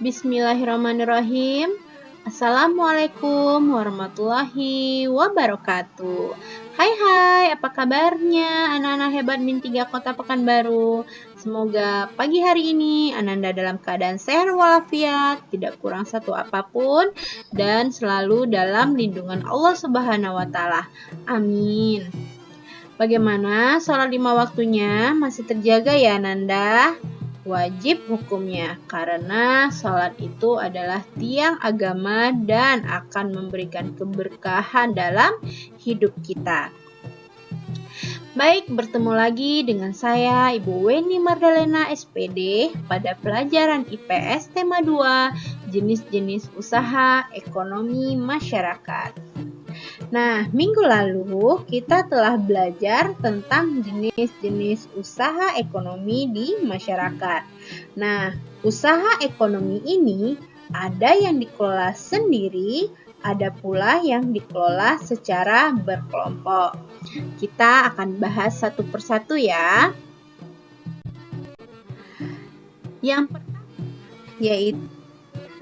Bismillahirrahmanirrahim. Assalamualaikum warahmatullahi wabarakatuh. Hai, apa kabarnya anak-anak hebat Min 3 Kota Pekanbaru? Semoga pagi hari ini Ananda dalam keadaan sehat walafiat, tidak kurang satu apapun, dan selalu dalam lindungan Allah Subhanahu wa Ta'ala. Amin. Bagaimana sholat 5 waktunya? Masih terjaga ya Ananda? Wajib hukumnya, karena sholat itu adalah tiang agama dan akan memberikan keberkahan dalam hidup kita. Baik, bertemu lagi dengan saya Ibu Weni Mardalena SPD pada pelajaran IPS tema 2, jenis-jenis usaha ekonomi masyarakat. Nah, minggu lalu kita telah belajar tentang jenis-jenis usaha ekonomi di masyarakat. Nah, usaha ekonomi ini ada yang dikelola sendiri, ada pula yang dikelola secara berkelompok. Kita akan bahas satu persatu ya. Yang pertama yaitu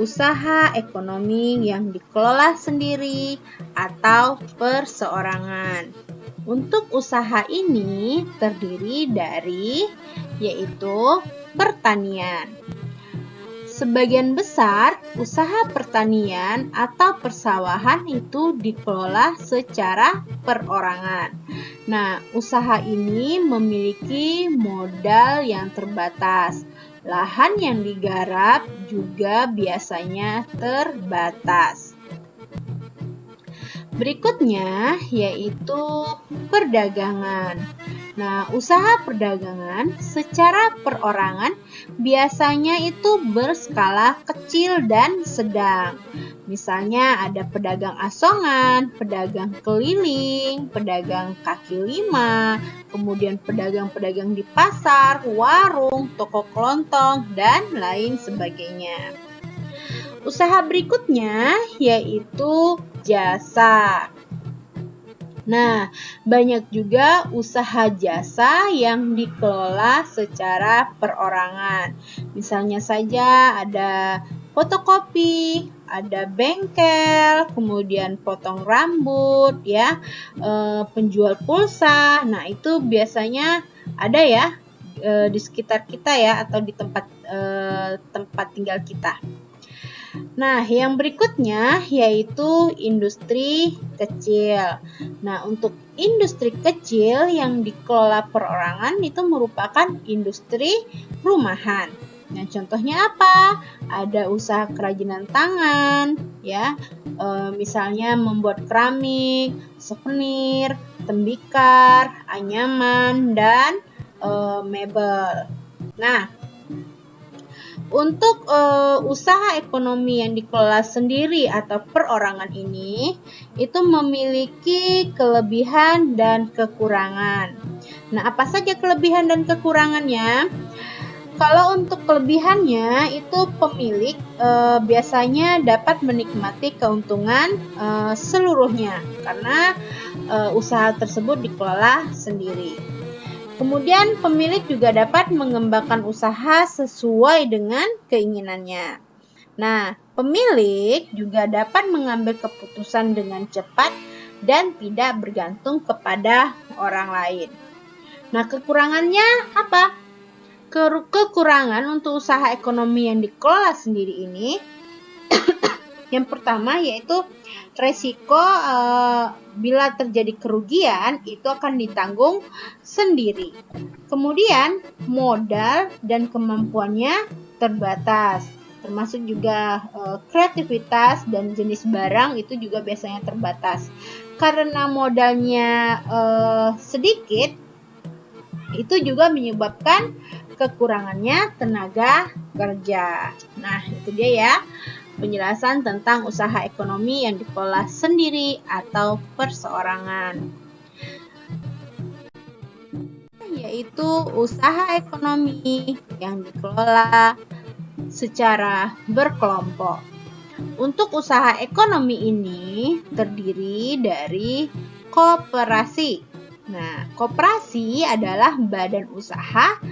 usaha ekonomi yang dikelola sendiri atau perseorangan. Untuk usaha ini terdiri dari yaitu pertanian. Sebagian besar usaha pertanian atau persawahan itu dikelola secara perorangan. Nah, usaha ini memiliki modal yang terbatas. Lahan yang digarap juga biasanya terbatas. Berikutnya yaitu perdagangan. Nah, usaha perdagangan secara perorangan biasanya itu berskala kecil dan sedang. Misalnya ada pedagang asongan, pedagang keliling, pedagang kaki lima, kemudian pedagang-pedagang di pasar, warung, toko kelontong, dan lain sebagainya. Usaha berikutnya yaitu jasa. Nah, banyak juga usaha jasa yang dikelola secara perorangan. Misalnya saja ada fotokopi, ada bengkel, kemudian potong rambut, ya, penjual pulsa. Nah, itu biasanya ada ya di sekitar kita ya, atau di tempat tinggal kita. Nah, yang berikutnya yaitu industri kecil. Nah, untuk industri kecil yang dikelola perorangan itu merupakan industri rumahan. Nah, contohnya apa? Ada usaha kerajinan tangan, ya, misalnya membuat keramik, souvenir, tembikar, anyaman, dan mebel. Nah, untuk usaha ekonomi yang dikelola sendiri atau perorangan ini itu memiliki kelebihan dan kekurangan. Nah, apa saja kelebihan dan kekurangannya? Kalau untuk kelebihannya itu pemilik biasanya dapat menikmati keuntungan seluruhnya karena usaha tersebut dikelola sendiri. Kemudian pemilik juga dapat mengembangkan usaha sesuai dengan keinginannya. Nah, pemilik juga dapat mengambil keputusan dengan cepat dan tidak bergantung kepada orang lain. Nah, kekurangannya apa? Kekurangan untuk usaha ekonomi yang dikelola sendiri ini yang pertama yaitu resiko bila terjadi kerugian itu akan ditanggung sendiri. Kemudian modal dan kemampuannya terbatas, termasuk juga kreativitas dan jenis barang itu juga biasanya terbatas. Karena modalnya sedikit, itu juga menyebabkan kekurangannya tenaga kerja. Nah, itu dia ya penjelasan tentang usaha ekonomi yang dikelola sendiri atau perseorangan. Yaitu usaha ekonomi yang dikelola secara berkelompok. Untuk usaha ekonomi ini terdiri dari koperasi. Nah, koperasi adalah badan usaha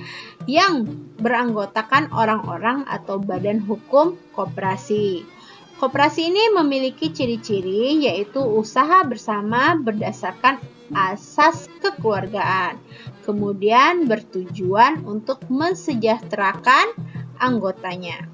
yang beranggotakan orang-orang atau badan hukum koperasi. Koperasi ini memiliki ciri-ciri yaitu usaha bersama berdasarkan asas kekeluargaan. Kemudian bertujuan untuk mensejahterakan anggotanya.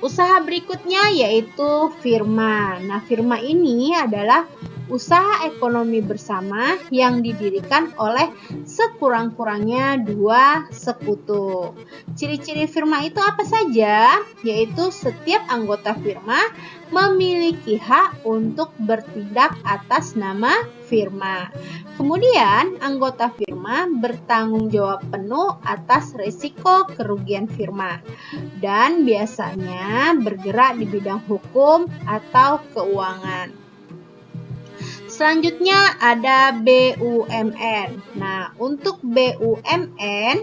Usaha berikutnya yaitu firma. Nah, firma ini adalah usaha ekonomi bersama yang didirikan oleh sekurang-kurangnya 2 sekutu. Ciri-ciri firma itu apa saja? Yaitu setiap anggota firma memiliki hak untuk bertindak atas nama firma. Kemudian, anggota firma bertanggung jawab penuh atas risiko kerugian firma dan biasanya bergerak di bidang hukum atau keuangan. Selanjutnya ada BUMN. Nah, untuk BUMN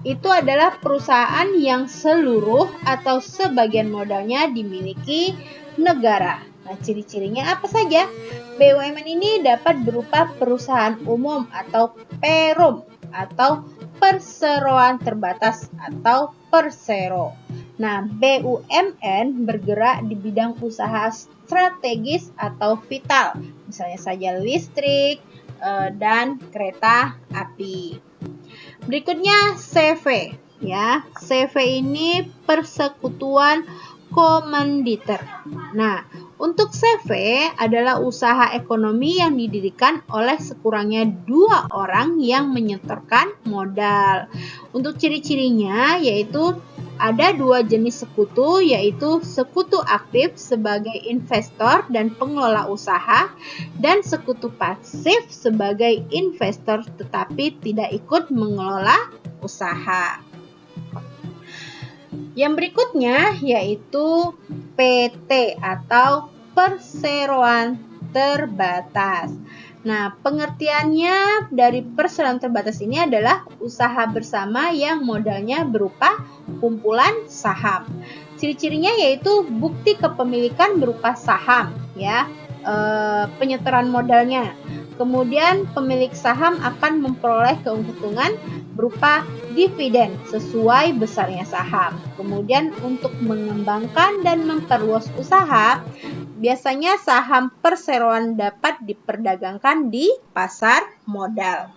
itu adalah perusahaan yang seluruh atau sebagian modalnya dimiliki negara. Nah, ciri-cirinya apa saja? BUMN ini dapat berupa perusahaan umum atau perum atau perseroan terbatas atau persero. Nah, BUMN bergerak di bidang usaha strategis atau vital, misalnya saja listrik dan kereta api. Berikutnya CV, ya. CV ini persekutuan komanditer. Nah, untuk CV adalah usaha ekonomi yang didirikan oleh sekurangnya 2 orang yang menyetorkan modal. Untuk ciri-cirinya yaitu ada 2 jenis sekutu, yaitu sekutu aktif sebagai investor dan pengelola usaha dan sekutu pasif sebagai investor tetapi tidak ikut mengelola usaha. Yang berikutnya yaitu PT atau perseroan terbatas. Nah, pengertiannya dari perseroan terbatas ini adalah usaha bersama yang modalnya berupa kumpulan saham. Ciri-cirinya yaitu bukti kepemilikan berupa saham, ya, penyetoran modalnya. Kemudian pemilik saham akan memperoleh keuntungan berupa dividen sesuai besarnya saham. Kemudian untuk mengembangkan dan memperluas usaha, biasanya saham perseroan dapat diperdagangkan di pasar modal.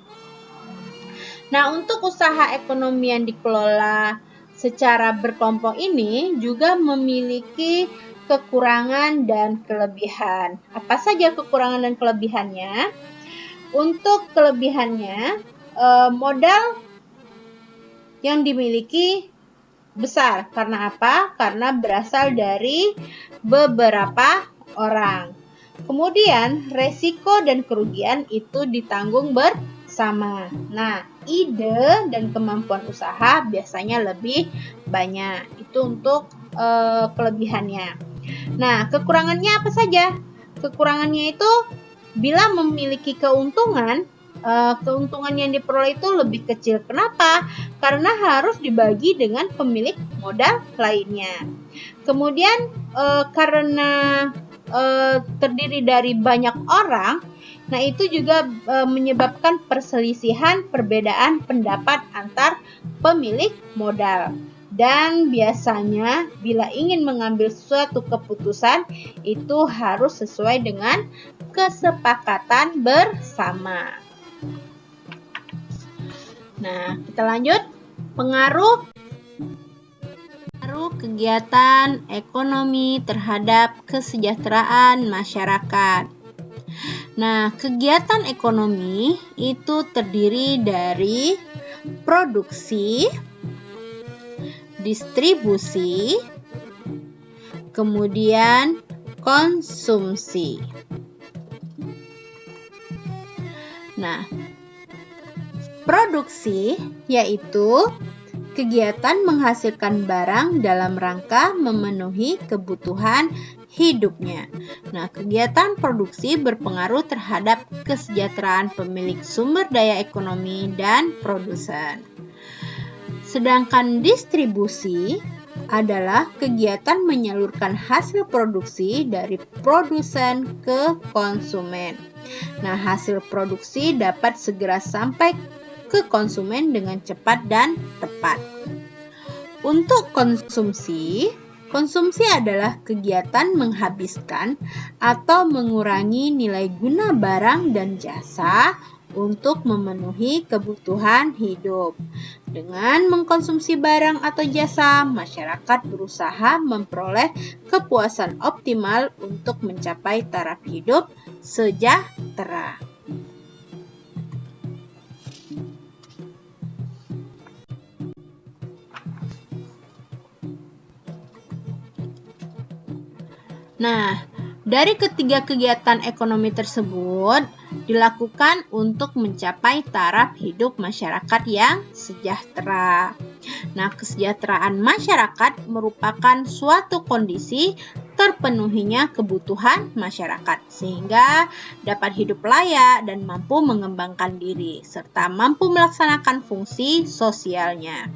Nah, untuk usaha ekonomi yang dikelola secara berkelompok ini juga memiliki kekurangan dan kelebihan. Apa saja kekurangan dan kelebihannya? Untuk kelebihannya, modal yang dimiliki besar. Karena apa? Karena berasal dari beberapa orang. Kemudian, resiko dan kerugian itu ditanggung bersama. Nah, ide dan kemampuan usaha biasanya lebih banyak. Itu untuk kelebihannya. Nah, kekurangannya apa saja? Kekurangannya itu bila memiliki keuntungan, keuntungan yang diperoleh itu lebih kecil. Kenapa? Karena harus dibagi dengan pemilik modal lainnya. Kemudian karena terdiri dari banyak orang, nah itu juga menyebabkan perselisihan, perbedaan pendapat antar pemilik modal. Dan biasanya bila ingin mengambil suatu keputusan itu harus sesuai dengan kesepakatan bersama. Nah, kita lanjut. Pengaruh kegiatan ekonomi terhadap kesejahteraan masyarakat. Nah, kegiatan ekonomi itu terdiri dari produksi, distribusi, kemudian konsumsi. Nah, produksi yaitu kegiatan menghasilkan barang dalam rangka memenuhi kebutuhan hidupnya. Nah, kegiatan produksi berpengaruh terhadap kesejahteraan pemilik sumber daya ekonomi dan produsen. Sedangkan distribusi adalah kegiatan menyalurkan hasil produksi dari produsen ke konsumen. Nah, hasil produksi dapat segera sampai ke konsumen dengan cepat dan tepat. Untuk konsumsi adalah kegiatan menghabiskan atau mengurangi nilai guna barang dan jasa untuk memenuhi kebutuhan hidup. Dengan mengkonsumsi barang atau jasa, masyarakat berusaha memperoleh kepuasan optimal untuk mencapai taraf hidup sejahtera. Nah, dari ketiga kegiatan ekonomi tersebut dilakukan untuk mencapai taraf hidup masyarakat yang sejahtera. Nah, kesejahteraan masyarakat merupakan suatu kondisi terpenuhinya kebutuhan masyarakat sehingga dapat hidup layak dan mampu mengembangkan diri serta mampu melaksanakan fungsi sosialnya.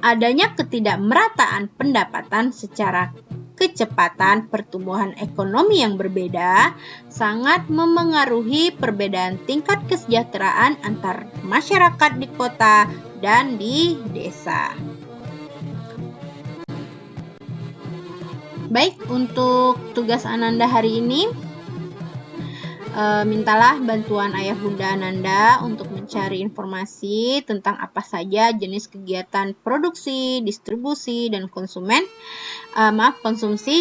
Adanya ketidakmerataan pendapatan secara kecepatan pertumbuhan ekonomi yang berbeda sangat memengaruhi perbedaan tingkat kesejahteraan antar masyarakat di kota dan di desa. Baik, untuk tugas Ananda hari ini, mintalah bantuan ayah bunda Ananda untuk mencari informasi tentang apa saja jenis kegiatan produksi, distribusi, dan konsumsi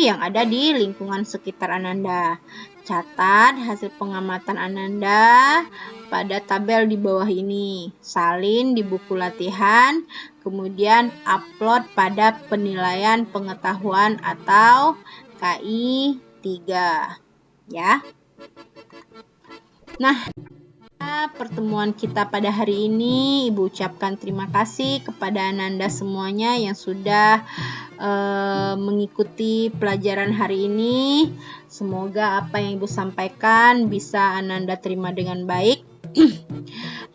yang ada di lingkungan sekitar Ananda. Catat hasil pengamatan Ananda pada tabel di bawah ini. Salin di buku latihan, kemudian upload pada penilaian pengetahuan atau KI 3. Ya. Nah, pertemuan kita pada hari ini, Ibu ucapkan terima kasih kepada Ananda semuanya yang sudah mengikuti pelajaran hari ini. Semoga apa yang Ibu sampaikan bisa Ananda terima dengan baik.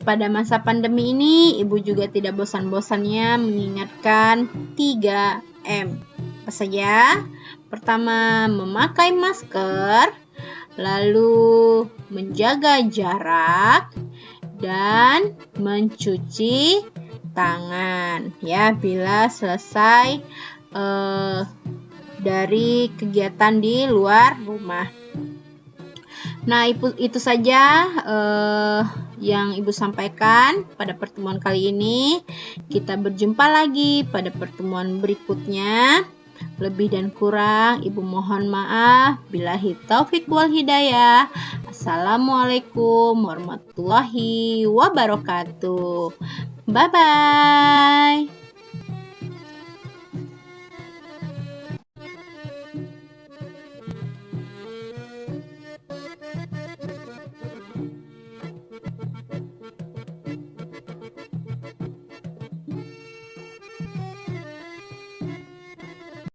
Pada masa pandemi ini, Ibu juga tidak bosan-bosannya mengingatkan 3M. Apa saja? Pertama, memakai masker, lalu menjaga jarak, dan mencuci tangan. Ya, bila selesai dari kegiatan di luar rumah. Nah, itu saja yang Ibu sampaikan pada pertemuan kali ini. Kita berjumpa lagi pada pertemuan berikutnya. Lebih dan kurang Ibu mohon maaf. Billahi taufik wal hidayah. Assalamualaikum warahmatullahi wabarakatuh. Bye-bye.